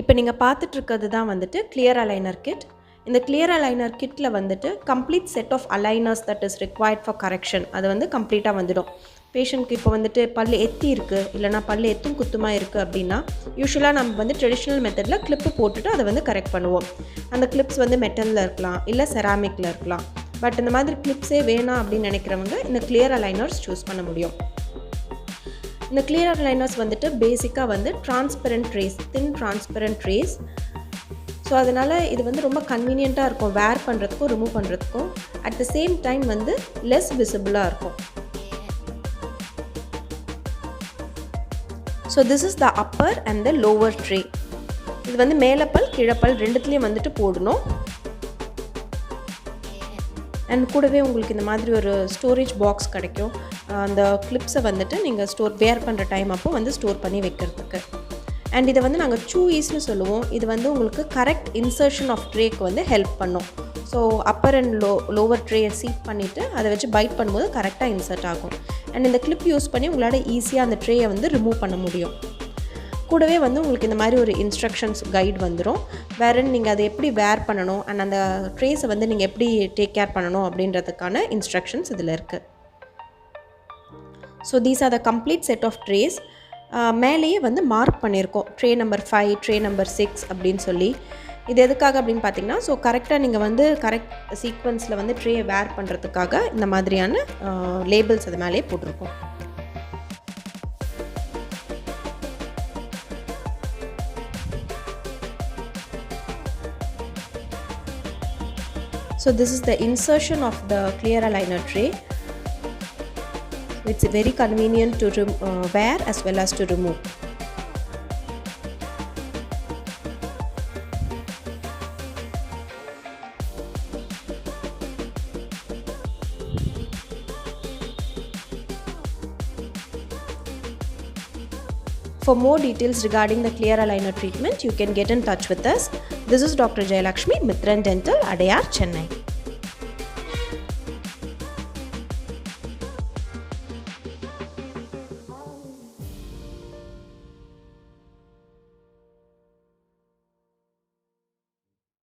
இப்போ நீங்கள் பார்த்துட்டு இருக்கிறது தான் வந்துட்டு கிளியர் அலைனர் கிட். இந்த கிளியர் அலைனர் கிட்டில் வந்துட்டு complete set of aligners that is required for correction அது வந்து கம்ப்ளீட்டாக வந்துடும். பேஷண்ட்க்கு இப்போ வந்துட்டு பல் எத்தி இருக்குது, இல்லைனா பல் எத்தும் குத்துமாக இருக்குது அப்படின்னா யூஸ்வலாக நம்ம வந்து ட்ரெடிஷ்னல் மெத்தடில் கிளிப்பு போட்டுட்டு அதை வந்து கரெக்ட் பண்ணுவோம். அந்த கிளிப்ஸ் வந்து மெட்டலில் இருக்கலாம், இல்லை செராமிக்கில் இருக்கலாம். பட் இந்த மாதிரி கிளிப்ஸே வேணாம் அப்படின்னு நினைக்கிறவங்க இந்த கிளியர் அலைனர்ஸ் சூஸ் பண்ண முடியும். இந்த கிளியர் அலைனர்ஸ் வந்துட்டு பேசிக்காக வந்து டிரான்ஸ்பரண்ட் ட்ரேஸ், தின் டிரான்ஸ்பரண்ட் ட்ரேஸ். ஸோ அதனால் இது வந்து ரொம்ப கன்வீனியண்ட்டாக இருக்கும் வேர் பண்ணுறதுக்கும் ரிமூவ் பண்ணுறதுக்கும். அட் த சேம் டைம் வந்து லெஸ் விசிபிளாக இருக்கும். So this is the upper and the lower tray. இது வந்து மேலப்பல் கீழப்பல் ரெண்டுத்துலேயும் வந்துட்டு போடணும். அண்ட் கூடவே உங்களுக்கு இந்த மாதிரி ஒரு ஸ்டோரேஜ் பாக்ஸ் கிடைக்கும். அந்த கிளிப்ஸை வந்துட்டு நீங்கள் வேர் பண்ணுற டைம் அப்போ வந்து ஸ்டோர் பண்ணி வைக்கிறதுக்கு. அண்ட் இதை வந்து நாங்கள் சூஈஸ்னு சொல்லுவோம். இது வந்து உங்களுக்கு கரெக்ட் இன்சர்ஷன் ஆஃப் ட்ரேக்கு வந்து ஹெல்ப் பண்ணும். ஸோ அப்பர் அண்ட் லோவர் ட்ரேயை சீட் பண்ணிவிட்டு அதை வச்சு பைட் பண்ணும்போது கரெக்டாக இன்சர்ட் ஆகும். அண்ட் இந்த கிளிப் யூஸ் பண்ணி உங்களால் ஈஸியாக அந்த ட்ரேயை வந்து ரிமூவ் பண்ண முடியும். கூடவே வந்து உங்களுக்கு இந்த மாதிரி ஒரு இன்ஸ்ட்ரக்ஷன்ஸ் கைட் வந்துடும். வேறு நீங்கள் அதை எப்படி வேர் பண்ணணும் அண்ட் அந்த ட்ரேஸை வந்து நீங்கள் எப்படி டேக் கேர் பண்ணணும் அப்படின்றதுக்கான இன்ஸ்ட்ரக்ஷன்ஸ் இதில் இருக்குது. So these are the complete set of trays. மேலேயே வந்து மார்க் பண்ணியிருக்கோம் ட்ரே நம்பர் 5, ட்ரே நம்பர் 6 அப்படின்னு சொல்லி. இது எதுக்காக அப்படின்னு பார்த்தீங்கன்னா, ஸோ கரெக்டாக நீங்கள் வந்து கரெக்ட் சீக்வன்ஸில் வந்து ட்ரேயை வேர் பண்ணுறதுக்காக இந்த மாதிரியான லேபிள்ஸ் அது மேலேயே போட்டிருக்கோம். So this is the insertion of the clear aligner tray. It's very convenient to wear as well as to remove. For more details regarding the clear aligner treatment, you can get in touch with us. This is Dr. JayalakshmiMithran Dental, Adyar, Chennai.